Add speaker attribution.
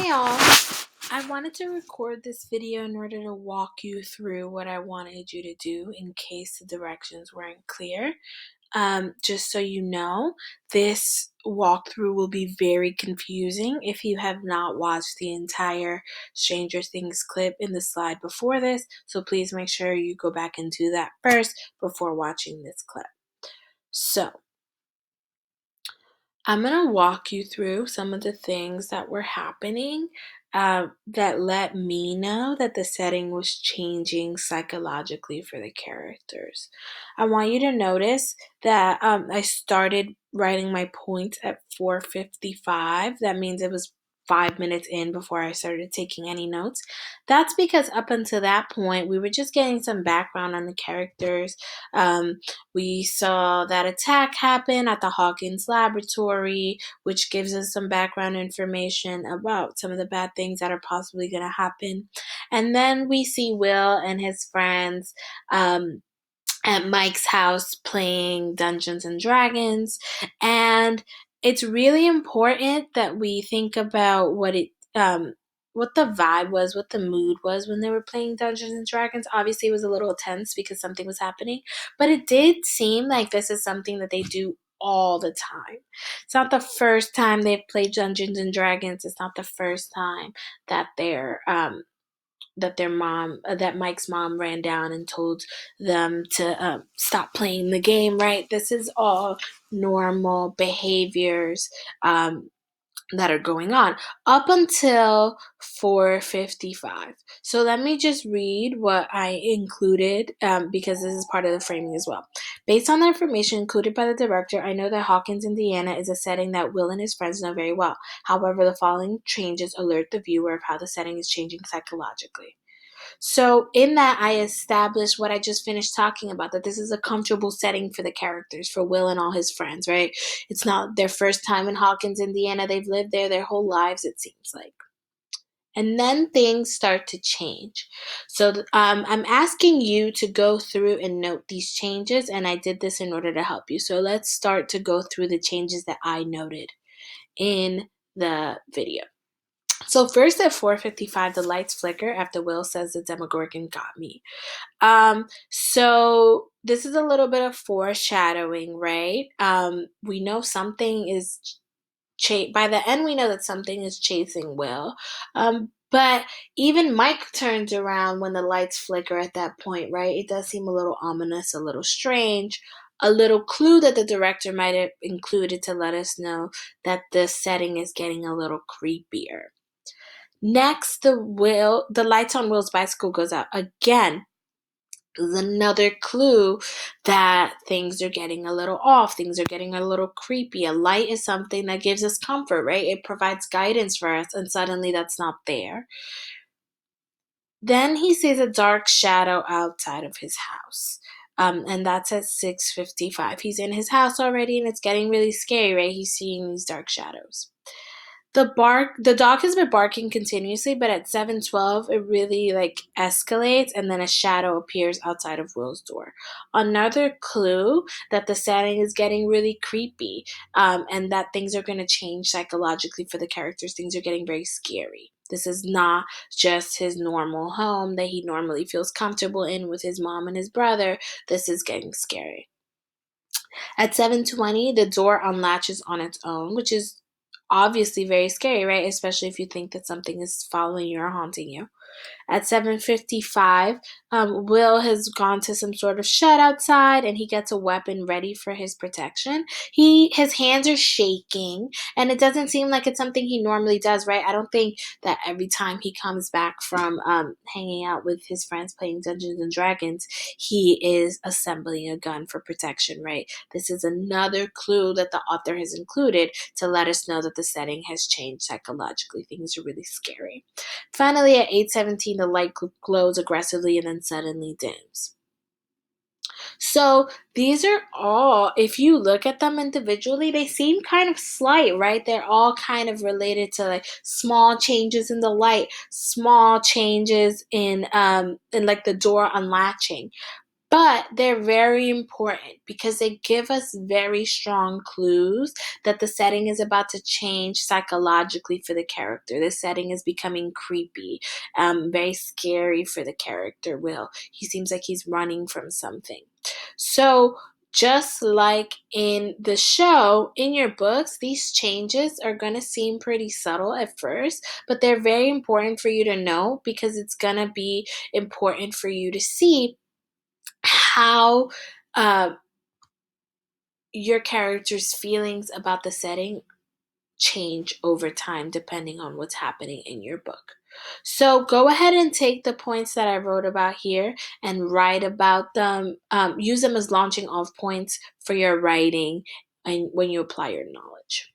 Speaker 1: Hey all, I wanted to record this video in order to walk you through what I wanted you to do in case the directions weren't clear. Just so you know, this walkthrough will be very confusing if you have not watched the entire Stranger Things clip in the slide before this, so please make sure you go back and do that first before watching this clip. So, I'm going to walk you through some of the things that were happening that let me know that the setting was changing psychologically for the characters. I want you to notice that I started writing my points at 4:55. That means it was 5 minutes in before I started taking any notes. That's because up until that point, we were just getting some background on the characters. Um, we saw that attack happen at the Hawkins laboratory, which gives us some background information about some of the bad things that are possibly going to happen. And then we see Will and his friends at Mike's house playing Dungeons and Dragons. And it's really important that we think about what the vibe was, what the mood was when they were playing Dungeons and Dragons. Obviously, it was a little tense because something was happening, but it did seem like this is something that they do all the time. It's not the first time they've played Dungeons and Dragons. It's not the first time that that Mike's mom ran down and told them to stop playing the game, right? This is all normal behaviors that are going on up until 4:55. So let me just read what I included because this is part of the framing as well. Based on the information included by the director, I know that Hawkins, Indiana is a setting that Will and his friends know very well. However, the following changes alert the viewer of how the setting is changing psychologically. So, in that, I established what I just finished talking about, that this is a comfortable setting for the characters, for Will and all his friends, right? It's not their first time in Hawkins, Indiana. They've lived there their whole lives, it seems like. And then things start to change. So, I'm asking you to go through and note these changes, and I did this in order to help you. So, let's start to go through the changes that I noted in the video. So first at 4:55, the lights flicker after Will says the Demogorgon got me. So this is a little bit of foreshadowing, right? We know something is by the end we know that something is chasing Will. But even Mike turns around when the lights flicker at that point, right? It does seem a little ominous, a little strange, a little clue that the director might have included to let us know that the setting is getting a little creepier. Next, the lights on Will's bicycle goes out again. Is another clue that things are getting a little off, things are getting a little creepy. A light is something that gives us comfort, right? It provides guidance for us, and suddenly that's not there. Then he sees a dark shadow outside of his house. And that's at 6:55. He's in his house already, and it's getting really scary, right? He's seeing these dark shadows. The dog has been barking continuously, but at 7:12 it really escalates, and then a shadow appears outside of Will's door. Another clue that the setting is getting really creepy, and that things are going to change psychologically for the characters. Things are getting very scary. This is not just his normal home that he normally feels comfortable in with his mom and his brother. This is getting scary. At 7:20, the door unlatches on its own, which is obviously very scary, right? Especially if you think that something is following you or haunting you. At 7:55, Will has gone to some sort of shed outside, and he gets a weapon ready for his protection. His hands are shaking, and it doesn't seem like it's something he normally does, right? I don't think that every time he comes back from hanging out with his friends playing Dungeons and Dragons, he is assembling a gun for protection, right? This is another clue that the author has included to let us know that the setting has changed psychologically. Things are really scary. Finally, at 8:17, the light glows aggressively and then suddenly dims. So these are all, if you look at them individually, they seem kind of slight, right? They're all kind of related to small changes in the light, small changes in the door unlatching. But they're very important because they give us very strong clues that the setting is about to change psychologically for the character. The setting is becoming creepy, very scary for the character, Will. He seems like he's running from something. So, just like in the show, in your books, these changes are going to seem pretty subtle at first, but they're very important for you to know because it's going to be important for you to see how uh, your character's feelings about the setting change over time depending on what's happening in your book. So go ahead and take the points that I wrote about here and write about them. Use them as launching off points for your writing and when you apply your knowledge.